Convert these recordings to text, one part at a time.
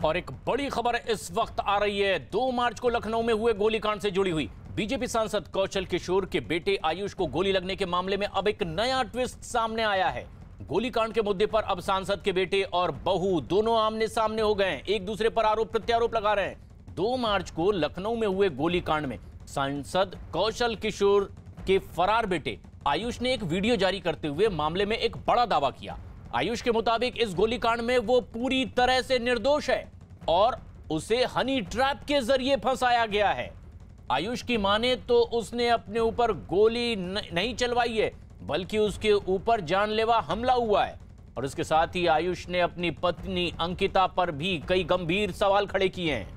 और एक बड़ी खबर इस वक्त आ रही है। 2 मार्च को लखनऊ में हुए गोलीकांड से जुड़ी हुई बीजेपी सांसद कौशल किशोर के बेटे आयुष को गोली लगने के मामले में अब एक नया ट्विस्ट सामने आया है। गोलीकांड के मुद्दे पर अब सांसद के बेटे और बहू दोनों आमने सामने हो गए हैं, एक दूसरे पर आरोप प्रत्यारोप लगा रहे हैं। 2 मार्च को लखनऊ में हुए गोलीकांड में सांसद कौशल किशोर के फरार बेटे आयुष ने एक वीडियो जारी करते हुए मामले में एक बड़ा दावा किया। आयुष के मुताबिक इस गोलीकांड में वो पूरी तरह से निर्दोष है और उसे हनी ट्रैप के जरिए फंसाया गया है। आयुष की माने तो उसने अपने ऊपर गोली नहीं चलवाई है, बल्कि उसके ऊपर जानलेवा हमला हुआ है। और इसके साथ ही आयुष ने अपनी पत्नी अंकिता पर भी कई गंभीर सवाल खड़े किए हैं।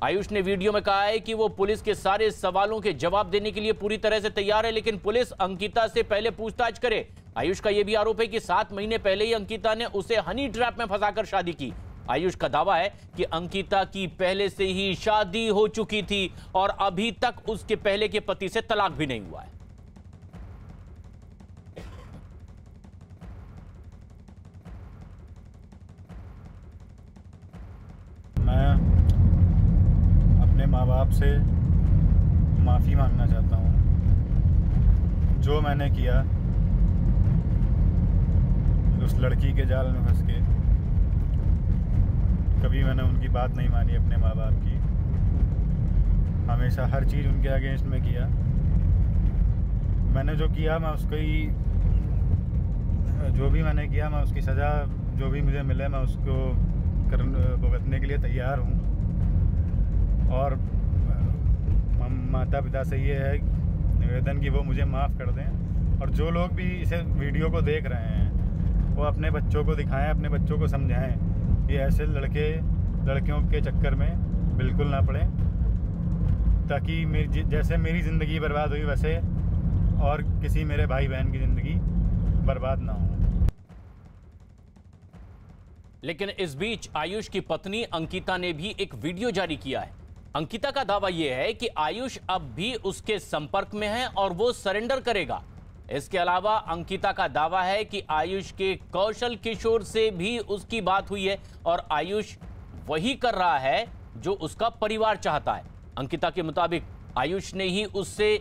आयुष ने वीडियो में कहा है कि वो पुलिस के सारे सवालों के जवाब देने के लिए पूरी तरह से तैयार है, लेकिन पुलिस अंकिता से पहले पूछताछ करे। आयुष का यह भी आरोप है कि 7 महीने पहले ही अंकिता ने उसे हनी ट्रैप में फंसाकर शादी की। आयुष का दावा है कि अंकिता की पहले से ही शादी हो चुकी थी और अभी तक उसके पहले के पति से तलाक भी नहीं हुआ है। मैं अपने माँ बाप से माफ़ी मांगना चाहता हूँ। जो मैंने किया उस लड़की के जाल में फंस के, कभी मैंने उनकी बात नहीं मानी, अपने माँ बाप की। हमेशा हर चीज़ उनके अगेंस्ट में किया। मैंने जो किया मैं उसकी, जो भी मैंने किया मैं उसकी सज़ा जो भी मुझे मिले मैं उसको भुगतने के लिए तैयार हूँ। और माता पिता से ये है निवेदन कि वो मुझे माफ़ कर दें। और जो लोग भी इसे वीडियो को देख रहे हैं वो अपने बच्चों को दिखाएं, अपने बच्चों को समझाएं कि ऐसे लड़कियों के चक्कर में बिल्कुल ना पड़ें, ताकि जैसे मेरी ज़िंदगी बर्बाद हुई वैसे और किसी मेरे भाई बहन की ज़िंदगी बर्बाद ना हो। लेकिन इस बीच आयुष की पत्नी अंकिता ने भी एक वीडियो जारी किया है। अंकिता का दावा यह है कि आयुष अब भी उसके संपर्क में है और वो सरेंडर करेगा। इसके अलावा अंकिता का दावा है कि आयुष के कौशल किशोर से भी उसकी बात हुई है और आयुष वही कर रहा है जो उसका परिवार चाहता है। अंकिता के मुताबिक आयुष ने ही उससे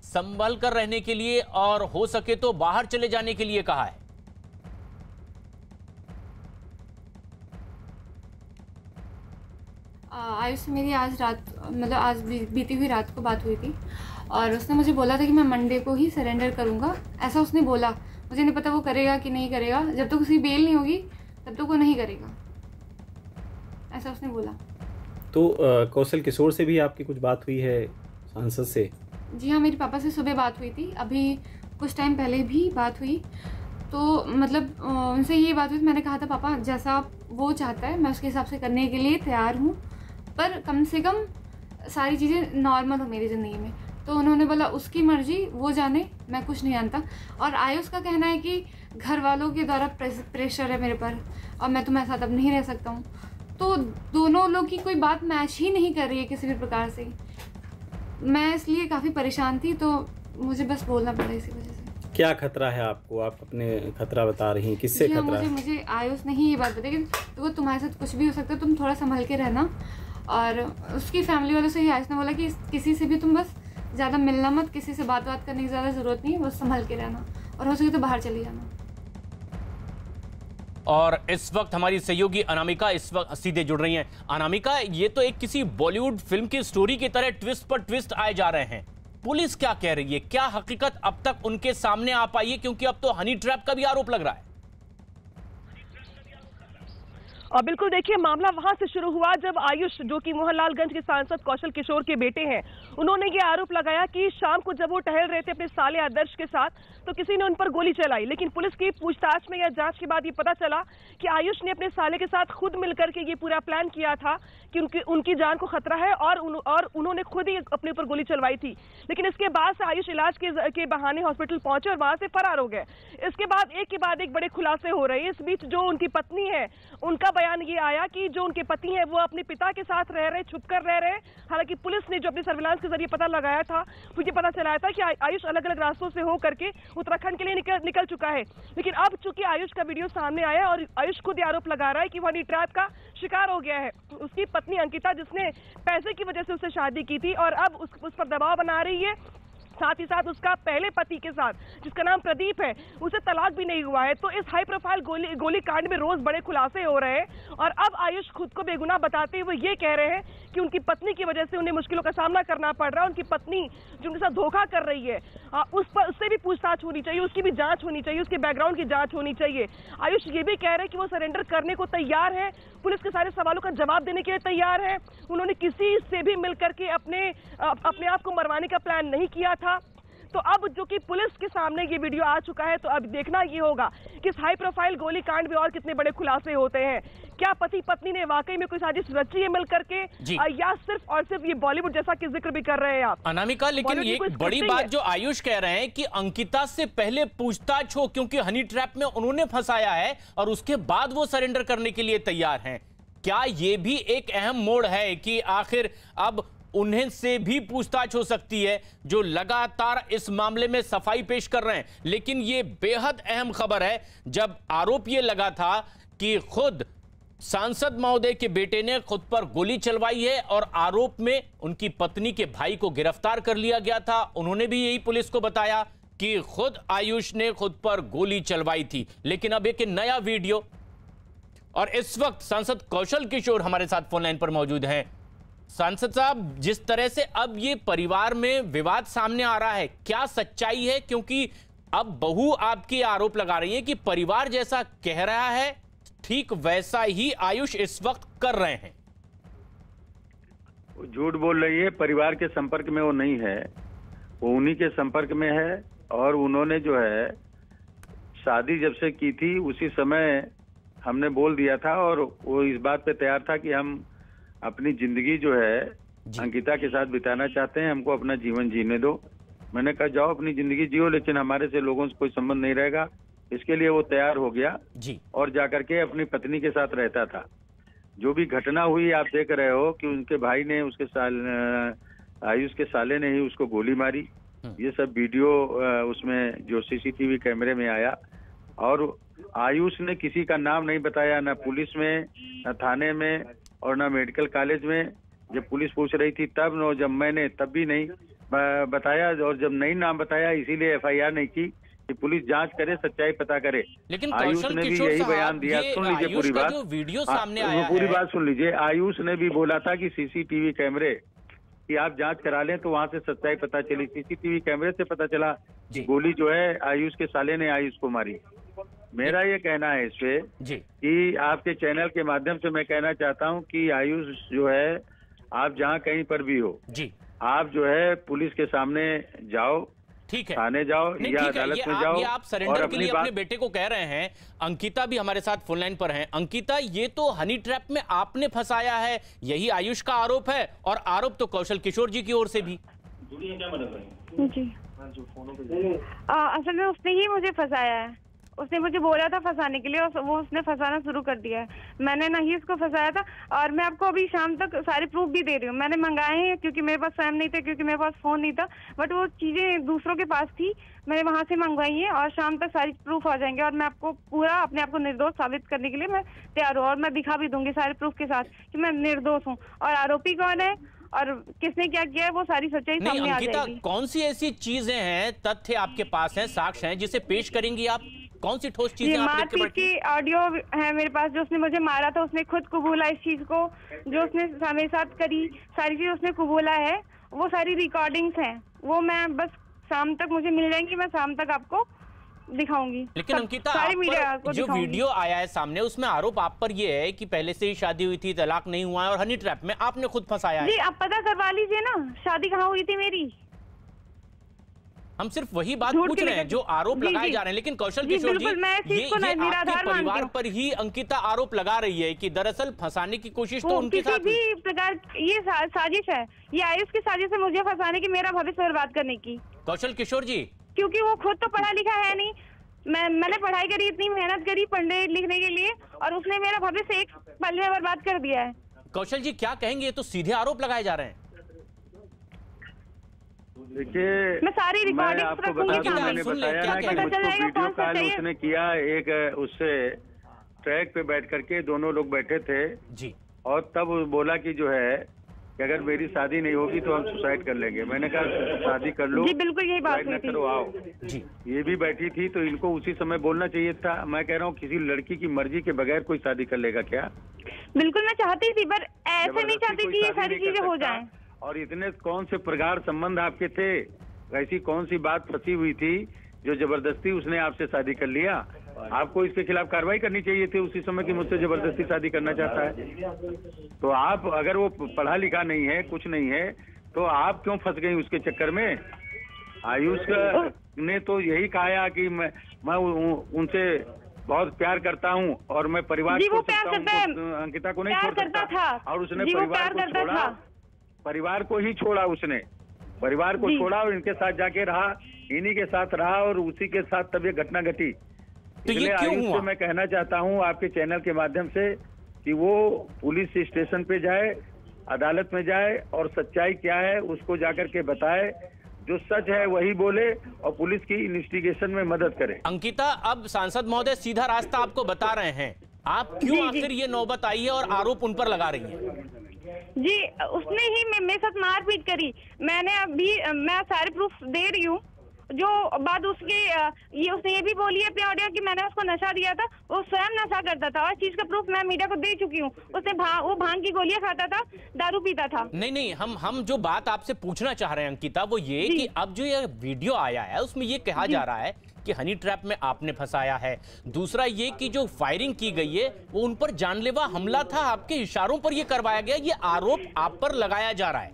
संभल कर रहने के लिए और हो सके तो बाहर चले जाने के लिए कहा है। आयुष से मेरी आज रात, मतलब आज बीती हुई रात को बात हुई थी और उसने मुझे बोला था कि मैं मंडे को ही सरेंडर करूंगा। ऐसा उसने बोला। मुझे नहीं पता वो करेगा कि नहीं करेगा। जब तक उसकी बेल नहीं होगी तब तक वो नहीं करेगा, ऐसा उसने बोला। तो कौशल किशोर से भी आपकी कुछ बात हुई है, सांसद से? जी हाँ, मेरे पापा से सुबह बात हुई थी, अभी कुछ टाइम पहले भी बात हुई। तो मतलब उनसे ये बात हुई, मैंने कहा था पापा जैसा वो चाहता है मैं उसके हिसाब से करने के लिए तैयार हूँ, पर कम से कम सारी चीज़ें नॉर्मल हो मेरी ज़िंदगी में। तो उन्होंने बोला उसकी मर्जी, वो जाने, मैं कुछ नहीं जानता। और आयुष का कहना है कि घर वालों के द्वारा प्रेशर है मेरे पर और मैं तुम्हारे साथ अब नहीं रह सकता हूँ। तो दोनों लोग की कोई बात मैच ही नहीं कर रही है किसी भी प्रकार से। मैं इसलिए काफ़ी परेशान थी, तो मुझे बस बोलना पड़ा इसी वजह से। क्या खतरा है आपको? आप अपने खतरा बता रही हैं, किससे खतरा है? मुझे आयुष ने ही ये बात बताई कि तो तुम्हारे साथ कुछ भी हो सकता है, तुम थोड़ा संभल के रहना। और उसकी फैमिली वालों से ही आयुष ने बोला कि किसी से भी तुम बस ज़्यादा मिलना मत, किसी से बात करने की ज़्यादा ज़रूरत नहीं है, बस संभल के रहना और हो सके तो बाहर चली जाना। और इस वक्त हमारी सहयोगी अनामिका इस वक्त सीधे जुड़ रही हैं। अनामिका, ये तो एक किसी बॉलीवुड फिल्म की स्टोरी की तरह ट्विस्ट पर ट्विस्ट आए जा रहे हैं। पुलिस क्या कह रही है? क्या हकीकत अब तक उनके सामने आ पाई है? क्योंकि अब तो हनी ट्रैप का भी आरोप लग रहा है। और बिल्कुल देखिए, मामला वहां से शुरू हुआ जब आयुष, जो कि मोहनलालगंज के सांसद कौशल किशोर के बेटे हैं, उन्होंने ये आरोप लगाया कि शाम को जब वो टहल रहे थे अपने साले आदर्श के साथ तो किसी ने उन पर गोली चलाई। लेकिन पुलिस की पूछताछ में या जांच के बाद ये पता चला कि आयुष ने अपने साले के साथ खुद मिलकर के ये पूरा प्लान किया था कि उनकी जान को खतरा है और उन्होंने खुद ही अपने ऊपर गोली चलवाई थी। लेकिन इसके बाद से आयुष इलाज के बहाने हॉस्पिटल पहुंचे और वहां से फरार हो गए। इसके बाद एक बड़े खुलासे हो रहे हैं। इस बीच जो उनकी पत्नी है, उनका बयान ये आया कि जो उनके पति हैं वो अपने पिता के साथ रह रहे, छुपकर रह रहे। हालांकि पुलिस ने जो अपनी सर्विलांस के जरिए पता लगाया था, मुझे पता चलाया था कि आयुष अलग अलग रास्तों से हो करके उत्तराखंड के लिए निकल चुका है। लेकिन अब चूंकि आयुष का वीडियो सामने आया और आयुष खुद आरोप लगा रहा है कि वो हनी ट्रैप का शिकार हो गया है। उसकी पत्नी अंकिता, जिसने पैसे की वजह से उससे शादी की थी और अब उस पर दबाव बना रही है, साथ ही साथ उसका पहले पति के साथ, जिसका नाम प्रदीप है, उसे तलाक भी नहीं हुआ है। तो इस हाई प्रोफाइल गोली कांड में रोज बड़े खुलासे हो रहे हैं और अब आयुष खुद को बेगुनाह बताते हुए ये कह रहे हैं कि उनकी पत्नी की वजह से उन्हें मुश्किलों का सामना करना पड़ रहा है। उनकी पत्नी जो उनके साथ धोखा कर रही है, उससे भी पूछताछ होनी चाहिए, उसकी भी जांच होनी चाहिए, उसके बैकग्राउंड की जांच होनी चाहिए। आयुष ये भी कह रहे हैं कि वो सरेंडर करने को तैयार है, पुलिस के सारे सवालों का जवाब देने के लिए तैयार है। उन्होंने किसी से भी मिलकर के अपने आप को मरवाने का प्लान नहीं किया था। तो अब जो कि पुलिस के सामने ये वीडियो आ चुका है, तो अब देखना ये होगा कि इस हाई प्रोफाइल गोलीकांड में और कितने बड़े खुलासे होते हैं। क्या पति पत्नी ने वाकई में कोई साजिश रची है मिलकर के, या सिर्फ और सिर्फ ये बॉलीवुड जैसा कि जिक्र भी कर रहे हैं आप अनामिका। लेकिन ये बड़ी बात जो आयुष कह रहे हैं कि अंकिता से पहले पूछताछ हो, क्योंकि हनी ट्रैप में उन्होंने फंसाया है और उसके बाद वो सरेंडर करने के लिए तैयार हैं। क्या ये भी एक अहम मोड़ है कि आखिर अब उन्हें से भी पूछताछ हो सकती है, जो लगातार इस मामले में सफाई पेश कर रहे हैं? लेकिन ये बेहद अहम खबर है जब आरोप ये लगा था कि खुद सांसद महोदय के बेटे ने खुद पर गोली चलवाई है और आरोप में उनकी पत्नी के भाई को गिरफ्तार कर लिया गया था। उन्होंने भी यही पुलिस को बताया कि खुद आयुष ने खुद पर गोली चलवाई थी। लेकिन अब एक नया वीडियो, और इस वक्त सांसद कौशल किशोर हमारे साथ फोन लाइन पर मौजूद हैं। सांसद साहब, जिस तरह से अब ये परिवार में विवाद सामने आ रहा है, क्या सच्चाई है? क्योंकि अब बहू आपकी आरोप लगा रही है कि परिवार जैसा कह रहा है ठीक वैसा ही आयुष इस वक्त कर रहे हैं। झूठ बोल रही है, परिवार के संपर्क में वो नहीं है, वो उन्हीं के संपर्क में है। और उन्होंने जो है शादी जब से की थी उसी समय हमने बोल दिया था और वो इस बात पे तैयार था कि हम अपनी जिंदगी जो है अंकिता के साथ बिताना चाहते हैं, हमको अपना जीवन जीने दो। मैंने कहा जाओ अपनी जिंदगी जियो, लेकिन हमारे से लोगों से कोई संबंध नहीं रहेगा। इसके लिए वो तैयार हो गया जी, और जाकर के अपनी पत्नी के साथ रहता था। जो भी घटना हुई आप देख रहे हो कि उनके भाई ने आयुष के साले ने ही उसको गोली मारी। ये सब वीडियो उसमें जो सीसीटीवी कैमरे में आया, और आयुष ने किसी का नाम नहीं बताया, ना पुलिस में, ना थाने में और ना मेडिकल कॉलेज में। जब पुलिस पूछ रही थी तब, न जब मैंने तब भी नहीं बताया, और जब नहीं नाम बताया इसीलिए एफआईआर नहीं की कि पुलिस जांच करे, सच्चाई पता करे। लेकिन आयुष ने भी यही बयान दिया। सुन लीजिए पूरी बात, वीडियो सामने आया है, पूरी बात सुन लीजिए। आयुष ने भी बोला था कि सीसीटीवी कैमरे कि आप जांच करा लें, तो वहां से सच्चाई पता चली। सीसीटीवी कैमरे से पता चला गोली जो है आयुष के साले ने आयुष को मारी। मेरा ये कहना है इस पे कि आपके चैनल के माध्यम से मैं कहना चाहता हूं कि आयुष जो है, आप जहां कहीं पर भी हो जी, आप जो है पुलिस के सामने जाओ, ठीक है, थाने जाओ या अदालत में जाओ। ये आप सरेंडर के लिए अपने बेटे को कह रहे हैं। अंकिता भी हमारे साथ फोन लाइन पर हैं। अंकिता, ये तो हनी ट्रैप में आपने फंसाया है, यही आयुष का आरोप है, और आरोप तो कौशल किशोर जी की ओर से भी। जी असल में उसने ही मुझे फंसाया है, उसने मुझे बोला था फंसाने के लिए और वो उसने फंसाना शुरू कर दिया है। मैंने नहीं उसको फंसाया था, और मैं आपको अभी शाम तक सारे प्रूफ भी दे रही हूँ। मैंने मंगाए हैं क्योंकि मेरे पास टाइम नहीं था, क्योंकि मेरे पास फोन नहीं था, बट वो चीजें दूसरों के पास थी, मैंने वहां से मंगवाई है और शाम तक सारी प्रूफ आ जाएंगे और मैं आपको पूरा अपने आप को निर्दोष साबित करने के लिए मैं तैयार हूँ। और मैं दिखा भी दूंगी सारे प्रूफ के साथ कि मैं निर्दोष हूँ, और आरोपी कौन है और किसने क्या किया है वो सारी सच्चाई सामने आ जाएगी। कौन सी ऐसी चीजें हैं, तथ्य आपके पास हैं, साक्ष्य हैं, जिसे पेश करेंगी आप? कौन सी ठोस चीजें? मारपीट की ऑडियो है मेरे पास, जो उसने मुझे मारा था, उसने खुद कबूला इस चीज को, जो उसने मेरे साथ करी सारी चीज उसने कबूला है। वो सारी रिकॉर्डिंग्स हैं, वो मैं बस शाम तक मुझे मिल जाएंगी, मैं शाम तक आपको दिखाऊंगी। लेकिन अंकिता, जो वीडियो आया है सामने, उसमें आरोप आप पर ये है कि पहले से ही शादी हुई थी, तलाक नहीं हुआ है, और हनी ट्रैप में आपने खुद फंसाया है। जी, आप पता करवा लीजिए ना, शादी कहाँ हुई थी मेरी। हम सिर्फ वही बात पूछ रहे हैं जो आरोप लगाए जा रहे हैं। लेकिन कौशल किशोर जी, ये आपके परिवार पर ही अंकिता आरोप लगा रही है कि दरअसल फंसाने की कोशिश तो उनके साथ भी प्रकार ये साजिश है, ये आयुष की साजिश है मुझे फंसाने की, मेरा भविष्य बर्बाद करने की। कौशल किशोर जी, क्योंकि वो खुद तो पढ़ा लिखा है नहीं, मैंने पढ़ाई करी, इतनी मेहनत करी पढ़ने लिखने के लिए, और उसने मेरा भविष्य एक पल में बर्बाद कर दिया है। कौशल जी क्या कहेंगे? ये तो सीधे आरोप लगाए जा रहे हैं। देखिए, मैं सारी मैं रिकॉर्डिंग आपको बता दूं, मैंने बताया ना कि मुझको वीडियो कॉल उसने किया एक उससे ट्रैक पे बैठ करके, दोनों लोग बैठे थे जी, और तब बोला कि जो है कि अगर मेरी शादी नहीं होगी तो हम सुसाइड कर लेंगे। मैंने कहा शादी कर लो, जी बिल्कुल यही बात सुसाइड हुई न थी। करो, आओ। जी, ये भी बैठी थी तो इनको उसी समय बोलना चाहिए था। मैं कह रहा हूँ किसी लड़की की मर्जी के बगैर कोई शादी कर लेगा क्या? बिल्कुल मैं चाहती थी, पर ऐसे नहीं चाहती कोई कि ये शादी सारी नहीं कर चीजें हो सकता। जाएं। और इतने कौन से प्रगाढ़ संबंध आपके थे? ऐसी कौन सी बात फंसी हुई थी जो जबरदस्ती उसने आपसे शादी कर लिया? आपको इसके खिलाफ कार्रवाई करनी चाहिए थी उसी समय कि मुझसे जबरदस्ती शादी करना चाहता है। तो आप अगर वो पढ़ा लिखा नहीं है, कुछ नहीं है, तो आप क्यों फंस गई उसके चक्कर में? आयुष ने तो यही कहा कि मैं उनसे बहुत प्यार करता हूँ और मैं परिवार जी, वो छोड़ प्यार सकता करता है, हूँ, अंकिता को नहीं प्यार छोड़ करता सकता। था। और उसने जी, वो परिवार प्यार को करता छोड़ा, था। परिवार को ही छोड़ा उसने, परिवार को जी। छोड़ा और इनके साथ जाके रहा, इन्हीं के साथ रहा और उसी के साथ तब ये घटना घटी। तो ये इसलिए क्यों आयुष हुआ? से मैं कहना चाहता हूँ आपके चैनल के माध्यम से कि वो पुलिस स्टेशन पे जाए, अदालत में जाए और सच्चाई क्या है उसको जाकर के बताए, जो सच है वही बोले और पुलिस की इन्वेस्टिगेशन में मदद करे। अंकिता, अब सांसद महोदय सीधा रास्ता आपको बता रहे हैं, आप क्यों जी, जी। आखिर ये नौबत आई है और आरोप उन पर लगा रही हैं? जी उसने ही मेरे साथ मारपीट करी। मैं सारे प्रूफ दे रही हूँ। जो बात उसके ये उसने ये भी बोली है अपने ऑडियो कि मैंने उसको नशा दिया था, वो स्वयं नशा करता था और इस चीज का प्रूफ मैं मीडिया को दे चुकी हूँ। उसने वो भांग की गोलियां खाता था, दारू पीता था। नहीं, हम जो बात आपसे पूछना चाह रहे हैं अंकिता, वो ये कि अब जो ये वीडियो आया है उसमें ये कहा जा रहा है कि हनी ट्रैप में आपने फंसाया है। दूसरा ये कि जो फायरिंग की गई है वो उन पर जानलेवा हमला था, आपके इशारों पर ये करवाया गया, ये आरोप आप पर लगाया जा रहा है।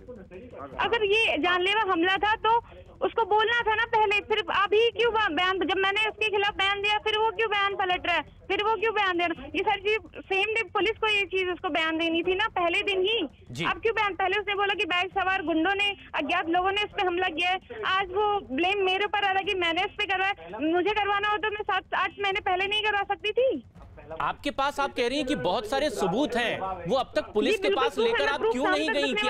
अगर ये जानलेवा हमला था तो उसको बोलना था ना पहले, फिर अभी क्यों बयान? जब मैंने उसके खिलाफ बयान दिया फिर वो क्यों बयान पलट रहा है? फिर वो क्यों बयान दे रहा है? ये सारी चीज सेम डे पुलिस को ये चीज उसको बयान देनी थी ना पहले दिन ही। अब क्यों बयान? पहले उसने बोला कि बाइक सवार गुंडों ने, अज्ञात लोगों ने उस पर हमला किया है। आज वो ब्लेम मेरे ऊपर आ रहा कि मैंने उस पर करवाया। मुझे करवाना हो तो मैं 7-8 महीने पहले नहीं करवा सकती थी। आपके पास, आप कह रही हैं कि बहुत सारे सबूत हैं, वो अब तक पुलिस के पास लेकर आप क्यों नहीं गई कि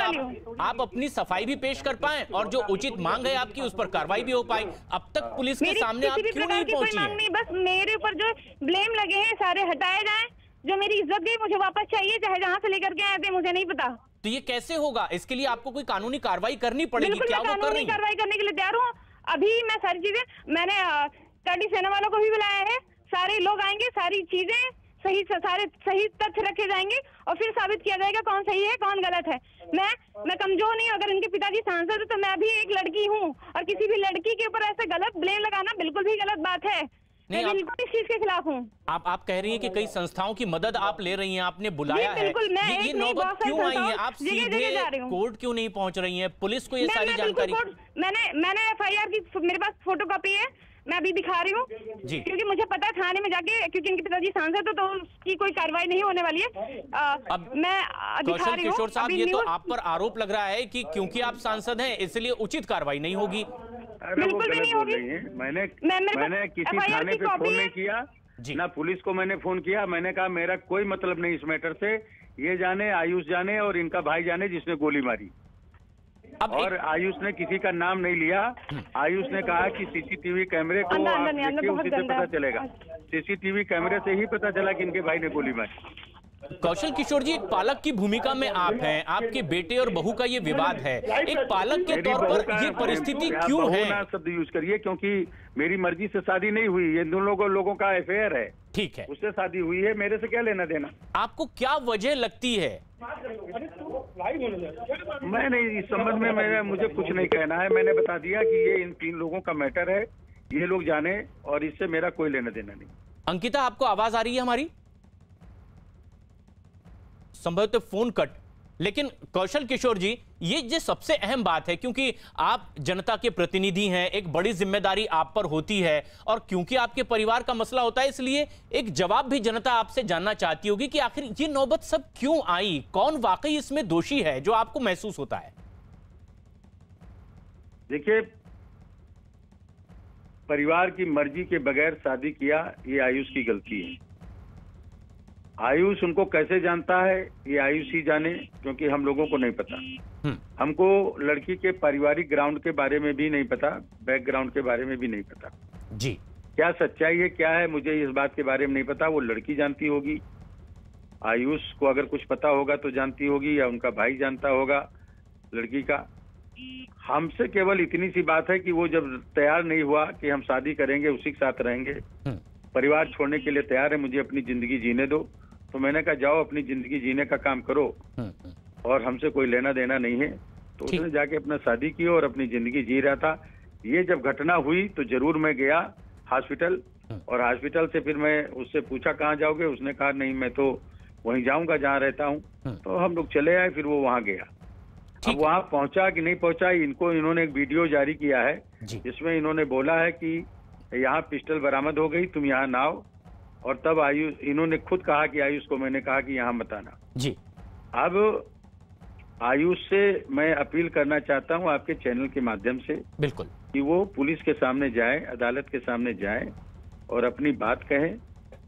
आप अपनी सफाई भी पेश कर पाएं और जो उचित मांग है आपकी उस पर कार्रवाई भी हो पाए? अब तक पुलिस के सामने आप क्यों नहीं पहुंची हैं? बस मेरे ऊपर जो ब्लेम लगे हैं सारे हटाए जाएं। जो मेरी इज्जत गई मुझे वापस चाहिए, चाहे जहां से लेकर के आए थे मुझे नहीं पता। तो ये कैसे होगा? इसके लिए आपको कोई कानूनी कार्रवाई करनी पड़ेगी, क्या वो कर रही कानूनी कार्रवाई करने के लिए तैयार हूँ। अभी मैं सारी चीजें, मैंने स्टडी सेना वालों को भी बुलाया है, सारे लोग आएंगे, सारी चीजें सारे सही तथ्य रखे जाएंगे और फिर साबित किया जाएगा कौन सही है कौन गलत है। मैं कमजोर नहीं हूँ। अगर इनके पिताजी सांसद है तो मैं भी एक लड़की हूँ और किसी भी लड़की के ऊपर ऐसे गलत ब्लेम लगाना बिल्कुल भी गलत बात है। मैं बिल्कुल इस चीज के खिलाफ हूँ। आप कह रही हैं कि कई संस्थाओं की मदद आप ले रही हैं, आपने बुलाया है, ये नौबत क्यों आई है? आप सीधे कोर्ट क्यों नहीं पहुंच रही हैं? पुलिस को ये सारी जानकारी? मैंने FIR की मेरे पास फोटोकॉपी है, मैं अभी दिखा रही हूँ, क्योंकि मुझे पता है थाने में जाके, क्योंकि इनके पिताजी सांसद तो उसकी कोई कार्रवाई नहीं होने वाली है। अब मैं दिखा रही हूँ। किशोर साहब, ये तो आप पर आरोप लग रहा है कि क्योंकि आप सांसद हैं इसलिए उचित कार्रवाई नहीं होगी। बिल्कुल भी नहीं होगी। मैंने किसी थाने पे फोन नहीं किया, ना पुलिस को मैंने फोन किया। मैंने कहा मेरा कोई मतलब नहीं इस मैटर से, ये जाने, आयुष जाने और इनका भाई जाने जिसने गोली मारी। और आयुष ने किसी का नाम नहीं लिया। आयुष ने कहा कि सीसीटीवी कैमरे को आप देखिए, उसी से पता चलेगा। सीसीटीवी कैमरे से ही पता चला कि इनके भाई ने गोली मारी। कौशल किशोर जी, एक पालक की भूमिका में आप हैं, आपके बेटे और बहू का ये विवाद है, एक पालक के तौर पर ये परिस्थिति क्यों है? शब्द यूज करिए, क्योंकि मेरी मर्जी से शादी नहीं हुई, ये दोनों लोगों का अफेयर है। ठीक है, उससे शादी हुई है, मेरे से क्या लेना देना। आपको क्या वजह लगती है? मैं नहीं, इस संबंध में मुझे कुछ नहीं कहना है। मैंने बता दिया कि ये इन 3 लोगों का मैटर है, ये लोग जाने और इससे मेरा कोई लेना देना नहीं। अंकिता, आपको आवाज आ रही है हमारी? संभवतः फोन कट। लेकिन कौशल किशोर जी, ये सबसे अहम बात है, क्योंकि आप जनता के प्रतिनिधि हैं, एक बड़ी जिम्मेदारी आप पर होती है और क्योंकि आपके परिवार का मसला होता है, इसलिए एक जवाब भी जनता आपसे जानना चाहती होगी कि आखिर ये नौबत सब क्यों आई, कौन वाकई इसमें दोषी है जो आपको महसूस होता है? देखिए, परिवार की मर्जी के बगैर शादी किया, ये आयुष की गलती है। आयुष उनको कैसे जानता है ये आयुष ही जाने, क्योंकि हम लोगों को नहीं पता। हमको लड़की के पारिवारिक ग्राउंड के बारे में भी नहीं पता, बैकग्राउंड के बारे में भी नहीं पता जी। क्या सच्चाई है क्या है मुझे इस बात के बारे में नहीं पता। वो लड़की जानती होगी, आयुष को अगर कुछ पता होगा तो जानती होगी, या उनका भाई जानता होगा लड़की का। हमसे केवल इतनी सी बात है कि वो जब तैयार नहीं हुआ कि हम शादी करेंगे, उसी के साथ रहेंगे, परिवार छोड़ने के लिए तैयार है, मुझे अपनी जिंदगी जीने दो, तो मैंने कहा जाओ अपनी जिंदगी जीने का काम करो और हमसे कोई लेना देना नहीं है। तो उसने जाके अपना शादी की और अपनी जिंदगी जी रहा था। ये जब घटना हुई तो जरूर मैं गया हॉस्पिटल, और हॉस्पिटल से फिर मैं उससे पूछा कहाँ जाओगे, उसने कहा नहीं मैं तो वहीं जाऊंगा जहाँ रहता हूँ। तो हम लोग चले आए, फिर वो वहाँ गया। अब वहाँ पहुंचा कि नहीं पहुंचा, इन्होंने एक वीडियो जारी किया है जिसमें इन्होंने बोला है कि यहाँ पिस्टल बरामद हो गई, तुम यहाँ ना आओ। और तब आयुष, इन्होंने खुद कहा कि आयुष को मैंने कहा कि यहाँ मत आना जी। अब आयुष से मैं अपील करना चाहता हूँ आपके चैनल के माध्यम से, बिल्कुल, कि वो पुलिस के सामने जाए, अदालत के सामने जाए और अपनी बात कहें,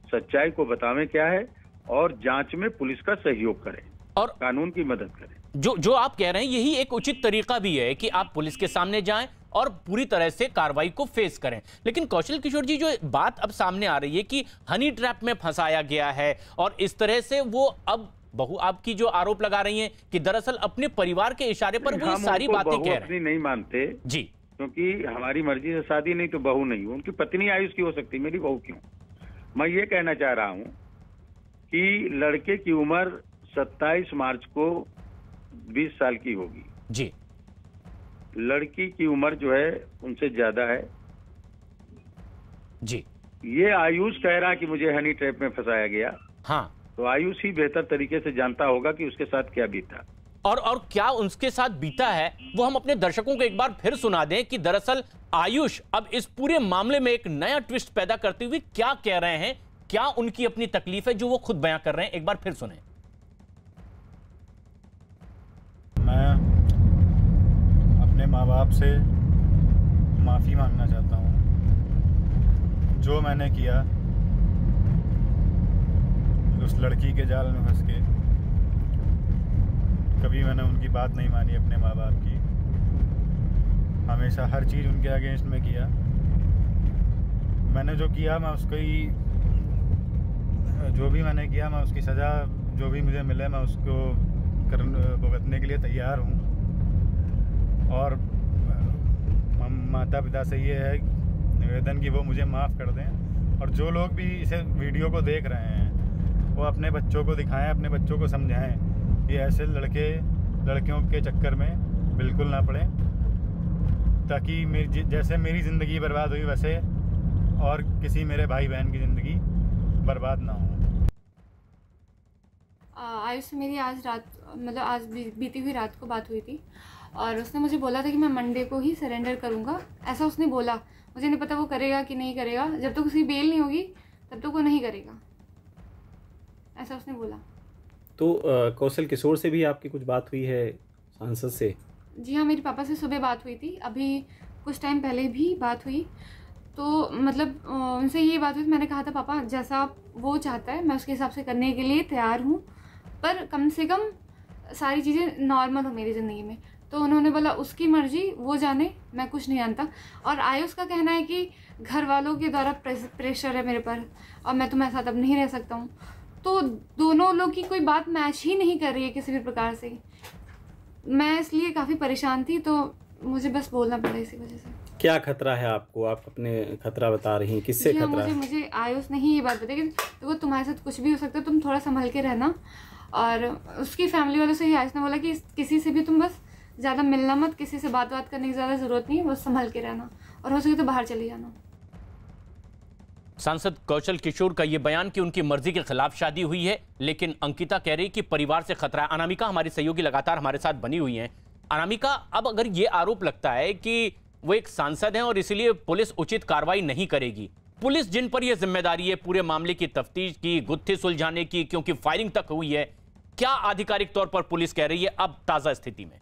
सच्चाई को बतावें क्या है, और जांच में पुलिस का सहयोग करें और कानून की मदद करें। जो आप कह रहे हैं यही एक उचित तरीका भी है कि आप पुलिस के सामने जाएं और पूरी तरह से कार्रवाई को फेस करें। लेकिन कौशल किशोर जी, जो बात अब सामने आ रही है कि हनी ट्रैप में फंसाया गया है, और इस तरह से वो अब बहू आपकी जो आरोप लगा रही हैं कि दरअसल अपने परिवार के इशारे पर वो सारी बातें कह रहे हैं। नहीं मानते जी, क्योंकि हमारी मर्जी से शादी नहीं तो बहू नहीं, उनकी पत्नी आयुष की हो सकती, मेरी बहू क्यों। मैं ये कहना चाह रहा हूँ कि लड़के की उम्र 27 मार्च को 20 साल की होगी जी, लड़की की उम्र जो है उनसे ज्यादा है जी। ये आयुष कह रहा है कि मुझे हनी ट्रैप में फंसाया गया, हाँ, तो आयुष ही बेहतर तरीके से जानता होगा कि उसके साथ क्या बीता, और क्या उसके साथ बीता है वो हम अपने दर्शकों को एक बार फिर सुना दें कि दरअसल आयुष अब इस पूरे मामले में एक नया ट्विस्ट पैदा करते हुए क्या कह रहे हैं, क्या उनकी अपनी तकलीफ है जो वो खुद बयां कर रहे हैं। एक बार फिर सुने। मैं अपने माँ बाप से माफ़ी मांगना चाहता हूँ। जो मैंने किया उस लड़की के जाल में फंस के, कभी मैंने उनकी बात नहीं मानी अपने माँ बाप की, हमेशा हर चीज़ उनके अगेंस्ट में किया। मैंने जो किया मैं उसकी, जो भी मैंने किया मैं उसकी सज़ा जो भी मुझे मिले मैं उसको भुगतने के लिए तैयार हूँ। और माता पिता से ये है निवेदन कि वो मुझे माफ़ कर दें, और जो लोग भी इसे वीडियो को देख रहे हैं वो अपने बच्चों को दिखाएं, अपने बच्चों को समझाएं कि ऐसे लड़कियों के चक्कर में बिल्कुल ना पड़ें, ताकि जैसे मेरी ज़िंदगी बर्बाद हुई वैसे और किसी मेरे भाई बहन की ज़िंदगी बर्बाद ना हो। आयुष से मेरी आज रात, मतलब आज बीती हुई रात को बात हुई थी, और उसने मुझे बोला था कि मैं मंडे को ही सरेंडर करूँगा, ऐसा उसने बोला। मुझे नहीं पता वो करेगा कि नहीं करेगा, जब तक उसकी बेल नहीं होगी तब तक वो नहीं करेगा, ऐसा उसने बोला। तो कौशल किशोर से भी आपकी कुछ बात हुई है, सांसद से? जी हाँ, मेरे पापा से सुबह बात हुई थी, अभी कुछ टाइम पहले भी बात हुई। तो मतलब उनसे ये बात हुई, मैंने कहा था पापा जैसा वो चाहता है मैं उसके हिसाब से करने के लिए तैयार हूँ, पर कम से कम सारी चीज़ें नॉर्मल हो मेरी ज़िंदगी में। तो उन्होंने बोला उसकी मर्जी, वो जाने, मैं कुछ नहीं जानता। और आयुष का कहना है कि घर वालों के द्वारा प्रेशर है मेरे पर और मैं तुम्हारे साथ अब नहीं रह सकता हूँ। तो दोनों लोग की कोई बात मैच ही नहीं कर रही है किसी भी प्रकार से। मैं इसलिए काफ़ी परेशान थी, तो मुझे बस बोलना पड़ा इसी वजह से। क्या खतरा है आपको? आप अपने खतरा बता रही हैं, किससे खतरा है? मुझे आयुष ने ही ये बात बताई कि देखो तुम्हारे साथ कुछ भी हो सकता है, तुम थोड़ा संभल के रहना। और उसकी फैमिली वालों से ही आयुष ने बोला कि किसी से भी तुम बस ज़्यादा मिलना मत, किसी से बात करने की ज़्यादा ज़रूरत नहीं है, बस संभल के रहना और हो सके तो बाहर चले जाना। सांसद कौशल किशोर का ये बयान कि उनकी मर्जी के खिलाफ शादी हुई है, लेकिन अंकिता कह रही कि परिवार से खतरा है। अनामिका हमारी सहयोगी लगातार हमारे साथ बनी हुई हैं। अनामिका, अब अगर ये आरोप लगता है कि वो एक सांसद हैं और इसलिए पुलिस उचित कार्रवाई नहीं करेगी, पुलिस जिन पर यह जिम्मेदारी है पूरे मामले की तफ्तीश की, गुत्थी सुलझाने की, क्योंकि फायरिंग तक हुई है, क्या आधिकारिक तौर पर पुलिस कह रही है अब ताजा स्थिति में?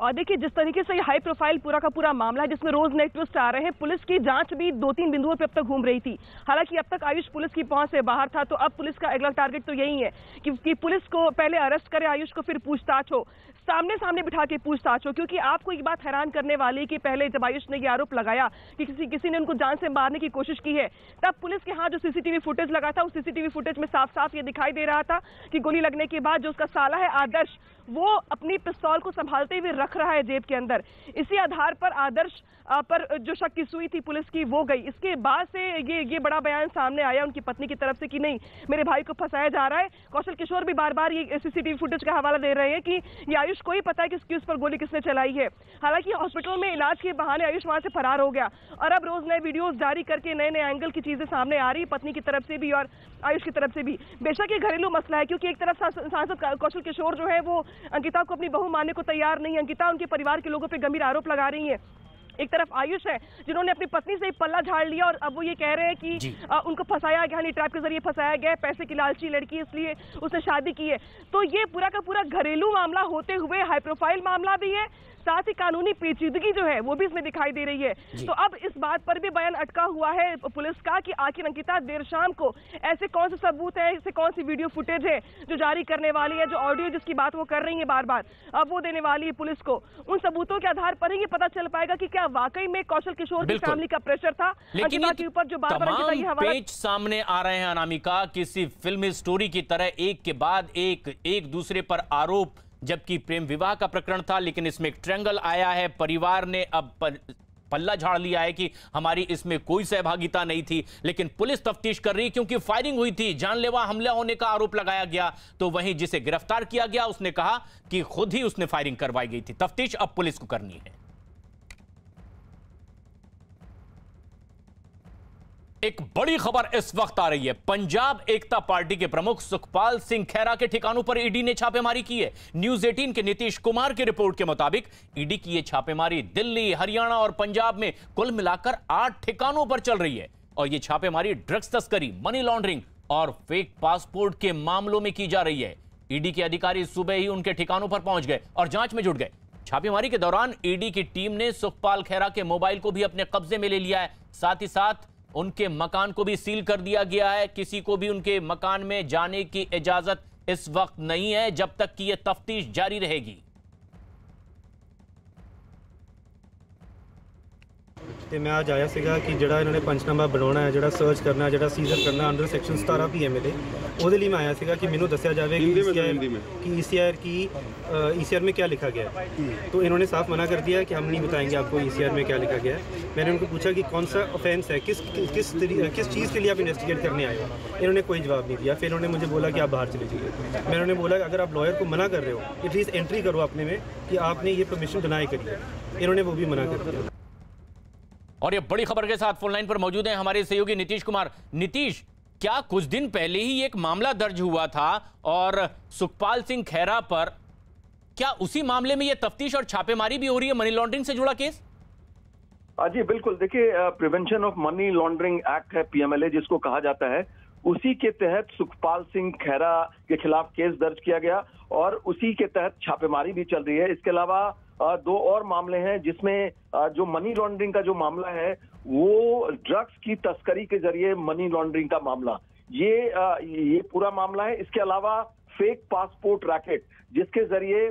और देखिए जिस तरीके से ये हाई प्रोफाइल पूरा का पूरा मामला है, जिसमें रोज नए ट्विस्ट आ रहे हैं, पुलिस की जांच भी 2-3 बिंदुओं पे अब तक घूम रही थी। हालांकि अब तक आयुष पुलिस की पहुंच से बाहर था, तो अब पुलिस का अगला टारगेट तो यही है कि पुलिस को पहले अरेस्ट करे आयुष को, फिर पूछताछ हो, सामने सामने बिठा के पूछताछ हो। क्योंकि आपको एक बात हैरान करने वाली है कि पहले जब आयुष ने ये आरोप लगाया कि किसी ने उनको जान से मारने की कोशिश की है, तब पुलिस के हाथ जो सीसीटीवी फुटेज लगा था, उस सीसीटीवी फुटेज में साफ साफ ये दिखाई दे रहा था कि गोली लगने के बाद जो उसका साला है आदर्श, वो अपनी पिस्तौल को संभालते हुए रख रहा है जेब के अंदर। इसी आधार पर आदर्श पर जो शक की सुई थी पुलिस की वो गई। इसके बाद से ये बड़ा बयान सामने आया उनकी पत्नी की तरफ से कि नहीं, मेरे भाई को फंसाया जा रहा है। कौशल किशोर भी बार बार ये सीसीटीवी फुटेज का हवाला दे रहे हैं कि ये आयुष को ही पता है कि उस पर गोली किसने चलाई है। हालांकि हॉस्पिटल में इलाज के बहाने आयुष वहां से फरार हो गया और अब रोज नए वीडियोस जारी करके नए नए एंगल की चीजें सामने आ रही, पत्नी की तरफ से भी और आयुष की तरफ से भी। बेशक ये घरेलू मसला है, क्योंकि एक तरफ सांसद कौशल किशोर जो है वो अंकिता को अपनी बहू मानने को तैयार नहीं। अंकिता उनके परिवार के लोगों पर गंभीर आरोप लगा रही है। एक तरफ आयुष है जिन्होंने अपनी पत्नी से पल्ला झाड़ लिया और अब वो ये कह रहे हैं कि उनको फंसाया गया, हनी ट्रैप के जरिए फंसाया गया, पैसे की लालची लड़की इसलिए उसने शादी की है। तो ये पूरा का पूरा घरेलू मामला होते हुए हाई प्रोफाइल मामला भी है, साथ ही कानूनी पेचीदगी जो है वो भी इसमें दिखाई दे रही है। तो अब इस बात पर भी बयान अटका हुआ है पुलिस का कि आखिर अंकिता देर शाम को ऐसे कौन से सबूत है, ऐसे कौन सी वीडियो फुटेज है जो जारी करने वाली है, जो ऑडियो जिसकी बात वो कर रही है बार बार, अब वो देने वाली है पुलिस को। उन सबूतों के आधार पर ही ये पता चल पाएगा कि क्या वाकई में कौशल किशोर की फैमिली का प्रेशर था अंकिता के ऊपर, जो बार बार पेज सामने आ रहे हैं अनामिका, किसी फिल्मी स्टोरी की तरह एक के बाद एक दूसरे पर आरोप, जबकि प्रेम विवाह का प्रकरण था, लेकिन इसमें एक ट्रायंगल आया है। परिवार ने अब पल्ला झाड़ लिया है कि हमारी इसमें कोई सहभागिता नहीं थी, लेकिन पुलिस तफ्तीश कर रही, क्योंकि फायरिंग हुई थी, जानलेवा हमला होने का आरोप लगाया गया। तो वहीं जिसे गिरफ्तार किया गया उसने कहा कि खुद ही उसने फायरिंग करवाई गई थी। तफ्तीश अब पुलिस को करनी है। एक बड़ी खबर इस वक्त आ रही है। पंजाब एकता पार्टी के प्रमुख सुखपाल सिंह खैरा के ठिकानों पर ईडी ने छापेमारी की है। न्यूज 18 के नीतीश कुमार की रिपोर्ट के मुताबिक ईडी की यह छापेमारी दिल्ली, हरियाणा और पंजाब में कुल मिलाकर 8 ठिकानों पर चल रही है। और यह छापेमारी ड्रग्स तस्करी, मनी लॉन्ड्रिंग और फेक पासपोर्ट के मामलों में की जा रही है। ईडी के अधिकारी सुबह ही उनके ठिकानों पर पहुंच गए और जांच में जुट गए। छापेमारी के दौरान ईडी की टीम ने सुखपाल खैरा के मोबाइल को भी अपने कब्जे में ले लिया है। साथ ही साथ उनके मकान को भी सील कर दिया गया है। किसी को भी उनके मकान में जाने की इजाजत इस वक्त नहीं है, जब तक कि यह तफ्तीश जारी रहेगी। ਤੇ ਮੈਂ ਅੱਜ ਆਇਆ ਸੀਗਾ ਕਿ ਜਿਹੜਾ ਇਹਨਾਂ ਨੇ ਪੰਚਨਾਮਾ ਬਣਾਉਣਾ ਹੈ, ਜਿਹੜਾ ਸਰਚ ਕਰਨਾ, ਜਿਹੜਾ ਸੀਜ਼ਰ ਕਰਨਾ ਅੰਡਰ ਸੈਕਸ਼ਨ 17 ਪੀਐਮ ਦੇ, ਉਹਦੇ ਲਈ मैं आया ਸੀਗਾ कि ਮੈਨੂੰ ਦੱਸਿਆ ਜਾਵੇ कि ईसीआर की ईसीआर में क्या लिखा गया है। तो इन्होंने साफ मना कर दिया कि हम नहीं बताएंगे आपको ईसीआर में क्या लिखा गया है। मैंने उनको पूछा कि कौन सा ऑफेंस है, किस चीज़ के लिए आप इन्वेस्टिगेट करने आए हो। इन्होंने कोई जवाब नहीं दिया। फिर इन्होंने मुझे बोला कि आप बाहर चले जाइए। मैंने उन्हें बोला कि अगर आप लॉयर को मना कर रहे हो एटलीस्ट एंट्री करो अपने में कि आपने ये परमिशन डिनाई करी है। इन्होंने वो भी मना कर दिया। और ये बड़ी खबर के साथ फोन लाइन पर मौजूद हैं हमारे सहयोगी नीतीश कुमार। नीतीश, क्या कुछ दिन पहले ही एक मामला दर्ज हुआ था और सुखपाल सिंह खैरा पर, क्या उसी मामले में ये तफ्तीश और छापेमारी भी हो रही है, मनी लॉन्ड्रिंग से जुड़ा केस? जी बिल्कुल, देखिए prevention of money laundering act है पीएमएलए जिसको कहा जाता है, उसी के तहत सुखपाल सिंह खैरा के खिलाफ केस दर्ज किया गया और उसी के तहत छापेमारी भी चल रही है। इसके अलावा 2 और मामले हैं जिसमें जो मनी लॉन्ड्रिंग का जो मामला है वो ड्रग्स की तस्करी के जरिए मनी लॉन्ड्रिंग का मामला, ये पूरा मामला है। इसके अलावा फेक पासपोर्ट रैकेट जिसके जरिए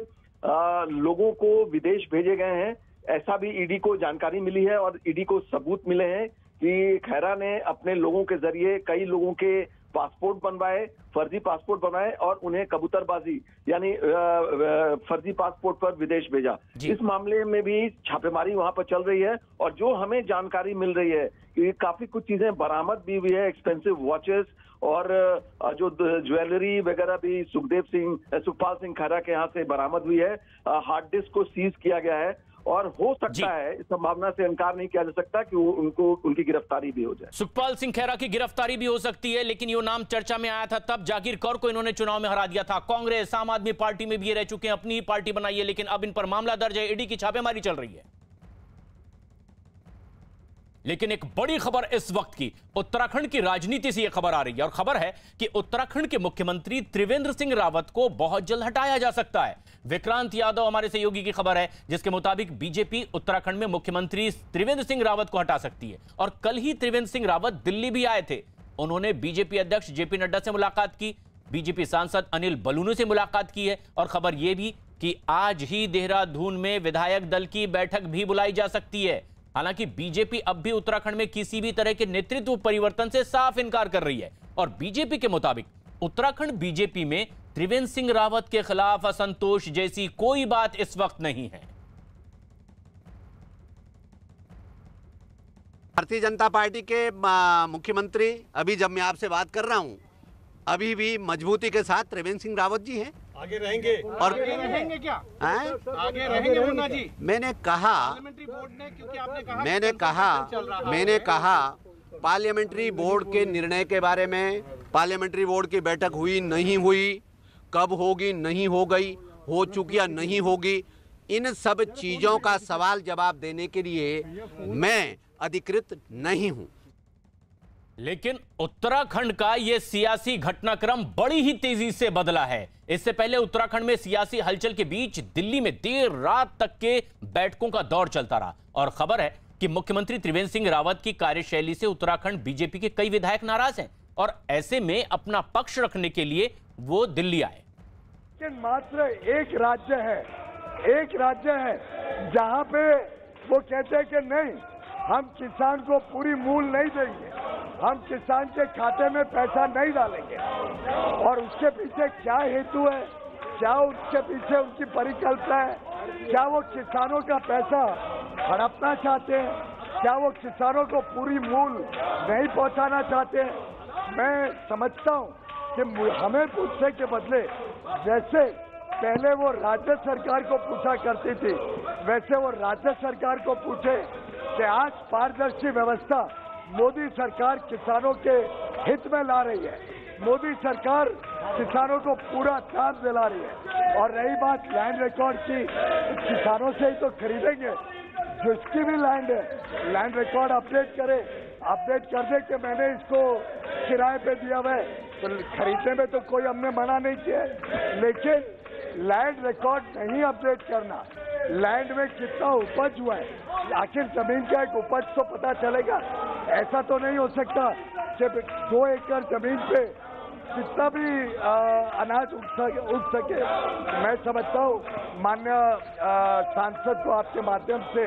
लोगों को विदेश भेजे गए हैं, ऐसा भी ईडी को जानकारी मिली है और ईडी को सबूत मिले हैं कि खैरा ने अपने लोगों के जरिए कई लोगों के पासपोर्ट बनवाए, फर्जी पासपोर्ट बनाए और उन्हें कबूतरबाजी यानी फर्जी पासपोर्ट पर विदेश भेजा। इस मामले में भी छापेमारी वहां पर चल रही है और जो हमें जानकारी मिल रही है कि काफी कुछ चीजें बरामद भी हुई है, एक्सपेंसिव वॉचेस और जो ज्वेलरी वगैरह भी सुखपाल सिंह खैरा के यहाँ से बरामद हुई है। हार्ड डिस्क को सीज किया गया है और हो सकता है, इस संभावना से इनकार नहीं किया जा सकता कि उनकी गिरफ्तारी भी हो जाए। सुखपाल सिंह खैरा की गिरफ्तारी भी हो सकती है, लेकिन ये नाम चर्चा में आया था तब जागीर कौर को इन्होंने चुनाव में हरा दिया था। कांग्रेस, आम आदमी पार्टी में भी ये रह चुके हैं, अपनी ही पार्टी बनाई है, लेकिन अब इन पर मामला दर्ज है, ईडी की छापेमारी चल रही है। लेकिन एक बड़ी खबर इस वक्त की उत्तराखंड की राजनीति से यह खबर आ रही है, और खबर है कि उत्तराखंड के मुख्यमंत्री त्रिवेंद्र सिंह रावत को बहुत जल्द हटाया जा सकता है। विक्रांत यादव हमारे सहयोगी की खबर है, जिसके मुताबिक बीजेपी उत्तराखंड में मुख्यमंत्री त्रिवेंद्र सिंह रावत को हटा सकती है। और कल ही त्रिवेंद्र सिंह रावत दिल्ली भी आए थे। उन्होंने बीजेपी अध्यक्ष जेपी नड्डा से मुलाकात की, बीजेपी सांसद अनिल बलूनी से मुलाकात की है, और खबर यह भी कि आज ही देहरादून में विधायक दल की बैठक भी बुलाई जा सकती है। हालांकि बीजेपी अब भी उत्तराखंड में किसी भी तरह के नेतृत्व परिवर्तन से साफ इनकार कर रही है, और बीजेपी के मुताबिक उत्तराखंड बीजेपी में त्रिवेंद्र सिंह रावत के खिलाफ असंतोष जैसी कोई बात इस वक्त नहीं है। भारतीय जनता पार्टी के मुख्यमंत्री अभी जब मैं आपसे बात कर रहा हूं, अभी भी मजबूती के साथ त्रिवेंद्र सिंह रावत जी हैं। आगे रहेंगे और आगे रहेंगे क्या? आगे रहेंगे मुन्ना जी? मैंने कहा पार्लियामेंट्री बोर्ड के निर्णय के बारे में, पार्लियामेंट्री बोर्ड की बैठक हुई नहीं हुई, कब होगी नहीं हो गई, हो चुकी या नहीं होगी, इन सब चीजों का सवाल जवाब देने के लिए मैं अधिकृत नहीं हूं। लेकिन उत्तराखंड का यह सियासी घटनाक्रम बड़ी ही तेजी से बदला है। इससे पहले उत्तराखंड में सियासी हलचल के बीच दिल्ली में देर रात तक के बैठकों का दौर चलता रहा, और खबर है कि मुख्यमंत्री त्रिवेंद्र सिंह रावत की कार्यशैली से उत्तराखंड बीजेपी के कई विधायक नाराज हैं, और ऐसे में अपना पक्ष रखने के लिए वो दिल्ली आए। लेकिन मात्र एक राज्य है जहां पे वो कहते हैं कि नहीं, हम किसान को पूरी मूल नहीं देंगे, हम किसान के खाते में पैसा नहीं डालेंगे। और उसके पीछे क्या हेतु है, क्या उसके पीछे उनकी परिकल्पना है? क्या वो किसानों का पैसा हड़पना चाहते हैं? क्या वो किसानों को पूरी मूल नहीं पहुंचाना चाहते हैं? मैं समझता हूं कि हमें पूछने के बदले जैसे पहले वो राज्य सरकार को पूछा करती थी, वैसे वो राज्य सरकार को पूछे कि आज पारदर्शी व्यवस्था मोदी सरकार किसानों के हित में ला रही है। मोदी सरकार किसानों को पूरा दाम दिला रही है। और रही बात लैंड रिकॉर्ड की, किसानों से ही तो खरीदेंगे। जिसकी भी लैंड है, लैंड रिकॉर्ड अपडेट करे, अपडेट कर दे कि मैंने इसको किराए पे दिया हुआ है, तो खरीदने में तो कोई हमने मना नहीं किया है। लेकिन लैंड रिकॉर्ड नहीं अपडेट करना, लैंड में कितना उपज हुआ है, आखिर जमीन का एक उपज तो पता चलेगा। ऐसा तो नहीं हो सकता कि 2 एकड़ जमीन पे कितना भी अनाज उग सके। मैं समझता हूँ माननीय सांसद को आपके माध्यम से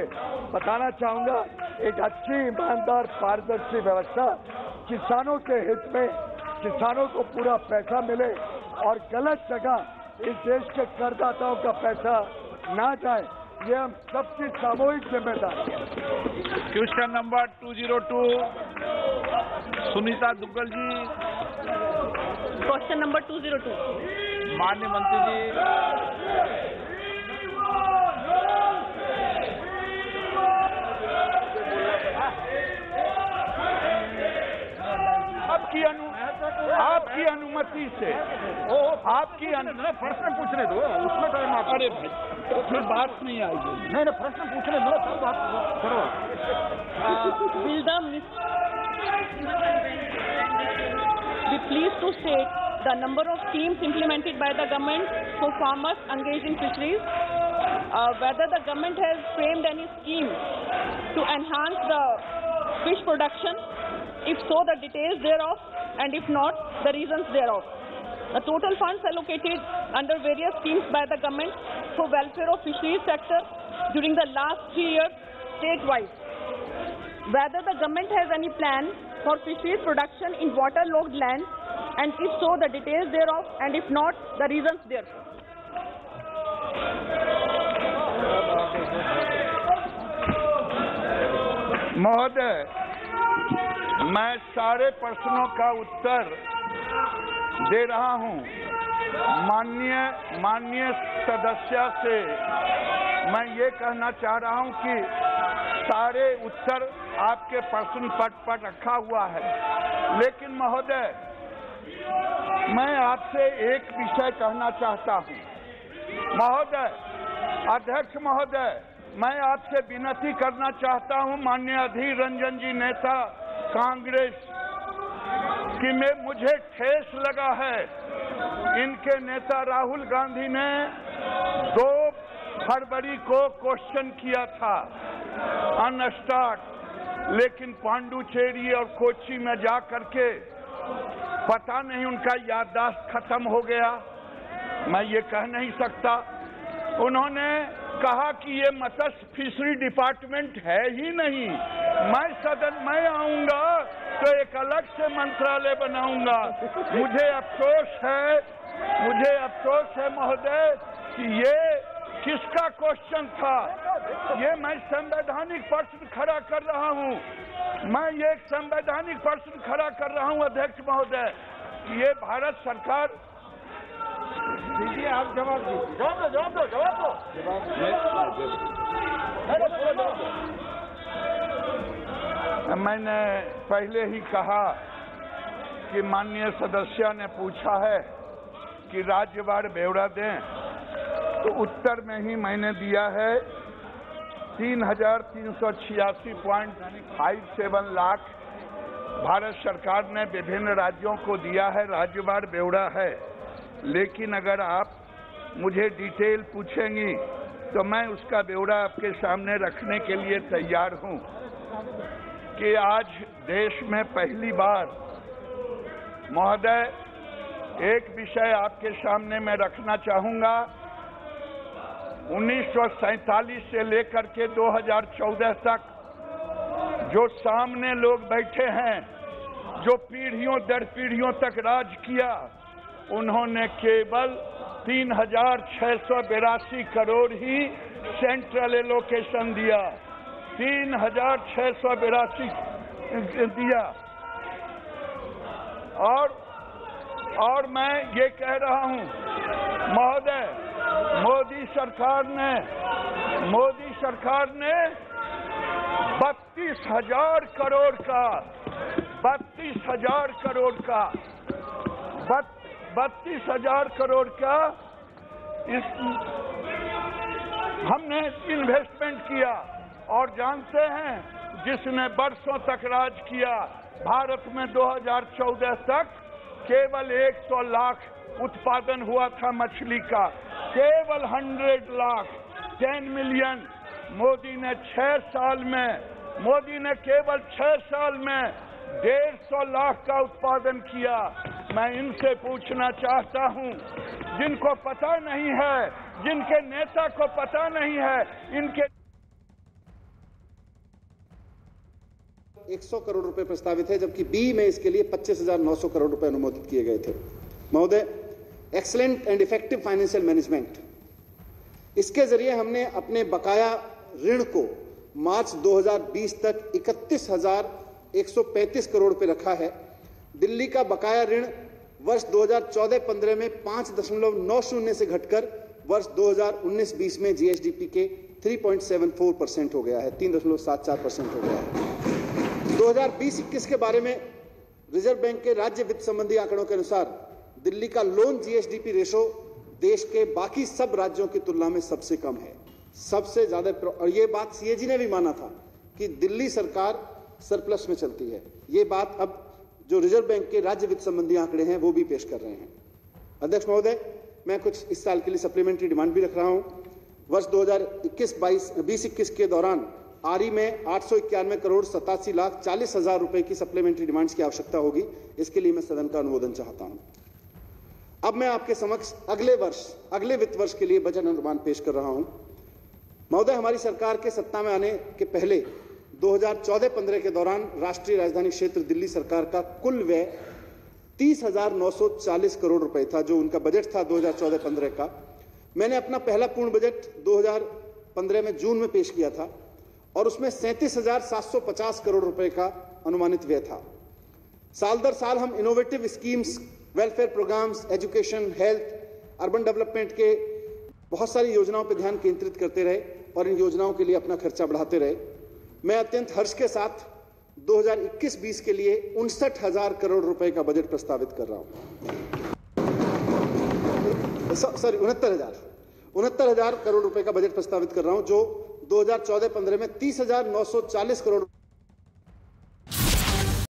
बताना चाहूँगा, एक अच्छी ईमानदार पारदर्शी व्यवस्था किसानों के हित में, किसानों को पूरा पैसा मिले और गलत जगह इस देश के करदाताओं का पैसा ना जाए, ये हम सबकी सामूहिक जिम्मेदारी है। क्वेश्चन नंबर 202 सुनीता दुग्गल जी। क्वेश्चन नंबर 202 माननीय मंत्री जी। आपकी अनुमति से आपकी प्रश्न पूछने दो, उसमें टाइम आप। अरे भाई तो फिर बात नहीं आएगी। नहीं प्रश्न पूछने दो, तब बात करो। Be pleased to state the number of schemes implemented by the government for farmers engaged in fisheries, whether the government has framed any scheme to enhance the fish production, if so the details thereof, and if not the reasons thereof. The total funds allocated under various schemes by the government for welfare of fisheries sector during the last 3 years statewide. Whether the government has any plan for fisheries production in waterlogged land, and if so the details thereof, and if not the reasons therefor. महोदय, मैं सारे प्रश्नों का उत्तर दे रहा हूं। माननीय सदस्य से मैं ये कहना चाह रहा हूं कि सारे उत्तर आपके प्रश्न पट पर रखा हुआ है। लेकिन महोदय, मैं आपसे एक विषय कहना चाहता हूं। महोदय, अध्यक्ष महोदय, मैं आपसे विनती करना चाहता हूं माननीय अधीर रंजन जी नेता कांग्रेस कि मुझे ठेस लगा है। इनके नेता राहुल गांधी ने 2 फरवरी को क्वेश्चन किया था अनस्टार्ट, लेकिन पांडुचेरी और कोच्चि में जा करके पता नहीं उनका याददाश्त खत्म हो गया, मैं ये कह नहीं सकता। उन्होंने कहा कि ये मत्स्य फिशरी डिपार्टमेंट है ही नहीं, मैं सदन में आऊंगा तो एक अलग से मंत्रालय बनाऊंगा। मुझे अफसोस है महोदय कि ये किसका क्वेश्चन था। ये मैं संवैधानिक प्रश्न खड़ा कर रहा हूं, मैं ये एक संवैधानिक प्रश्न खड़ा कर रहा हूं अध्यक्ष महोदय, ये भारत सरकार। दीजिए आप जवाब दीजिए। जवाब दो। मैंने पहले ही कहा कि माननीय सदस्य ने पूछा है कि राज्यवार ब्यौरा दें, तो उत्तर में ही मैंने दिया है 3,386.57 लाख भारत सरकार ने विभिन्न राज्यों को दिया है, राज्यवार ब्यौरा है। लेकिन अगर आप मुझे डिटेल पूछेंगी तो मैं उसका ब्यौरा आपके सामने रखने के लिए तैयार हूं कि आज देश में पहली बार महोदय एक विषय आपके सामने मैं रखना चाहूंगा। 1947 से लेकर के 2014 तक जो सामने लोग बैठे हैं, जो पीढ़ियों दर पीढ़ियों तक राज किया, उन्होंने केवल 3,682 करोड़ ही सेंट्रल एलोकेशन दिया, 3,682 दिया। और मैं ये कह रहा हूं महोदय, मोदी सरकार ने 32,000 करोड़ का हमने इन्वेस्टमेंट किया। और जानते हैं जिसने वर्षों तक राज किया, भारत में 2014 तक केवल 100 लाख उत्पादन हुआ था मछली का, केवल 100 लाख 10 मिलियन। मोदी ने केवल 6 साल में 150 लाख का उत्पादन किया। मैं इनसे पूछना चाहता हूं, जिनको पता नहीं है, जिनके नेता को पता नहीं है, इनके 100 करोड़ रुपए प्रस्तावित है, जबकि बी में इसके लिए 25,900 करोड़ रुपए अनुमोदित किए गए थे। महोदय, excellent and effective financial management, इसके जरिए हमने अपने बकाया ऋण को मार्च 2020 तक 31,135 करोड़ रुपए रखा है। दिल्ली का बकाया ऋण वर्ष 2014-15 में 5.90 से घटकर वर्ष 2019-20 में जीएसडीपी के 3.74% हो गया है, 3.74% हो गया है। 2020-21 के बारे में रिजर्व बैंक के राज्य वित्त संबंधी आंकड़ों के अनुसार दिल्ली का लोन जीएसडीपी रेशो देश के बाकी सब राज्यों की तुलना में सबसे कम है, सबसे ज्यादा। और ये बात सीएजी ने भी माना था कि दिल्ली सरकार सरप्लस में चलती है। ये बात अब जो रिजर्व बैंक के राज्य वित्त संबंधी आंकड़े हैं वो भी पेश कर रहे हैं। अध्यक्ष महोदय, मैं कुछ इस साल के लिए सप्लीमेंट्री डिमांड भी रख रहा हूं। वर्ष 2020-21 के दौरान आरई में 891 करोड़ 87 लाख 40 हजार रुपए की सप्लीमेंट्री डिमांड्स की आवश्यकता होगी। इसके लिए मैं सदन का अनुमोदन चाहता हूं। अब मैं आपके समक्ष अगले वित्त वर्ष के लिए बजट अनुमान पेश कर रहा हूं। महोदय, हमारी सरकार के सत्ता में आने के पहले 2014-15 के दौरान राष्ट्रीय राजधानी क्षेत्र दिल्ली सरकार का कुल व्यय 30,940 करोड़ रुपए था, जो उनका बजट था 2014-15 का। मैंने अपना पहला पूर्ण बजट 2015 में जून में पेश किया था और उसमें 37,750 करोड़ रुपए का अनुमानित व्यय था। साल दर साल हम innovative schemes, welfare programmes, education, health, urban development के बहुत सारी योजनाओं पर ध्यान केंद्रित करते रहे और इन योजनाओं के लिए अपना खर्चा बढ़ाते रहे। मैं अत्यंत हर्ष के साथ 2021-20 के लिए 59,000 करोड़ रुपए का बजट प्रस्तावित कर रहा हूं। 69,000 करोड़ रुपए का बजट प्रस्तावित कर रहा हूं, जो 2014-15 में 30,940 करोड़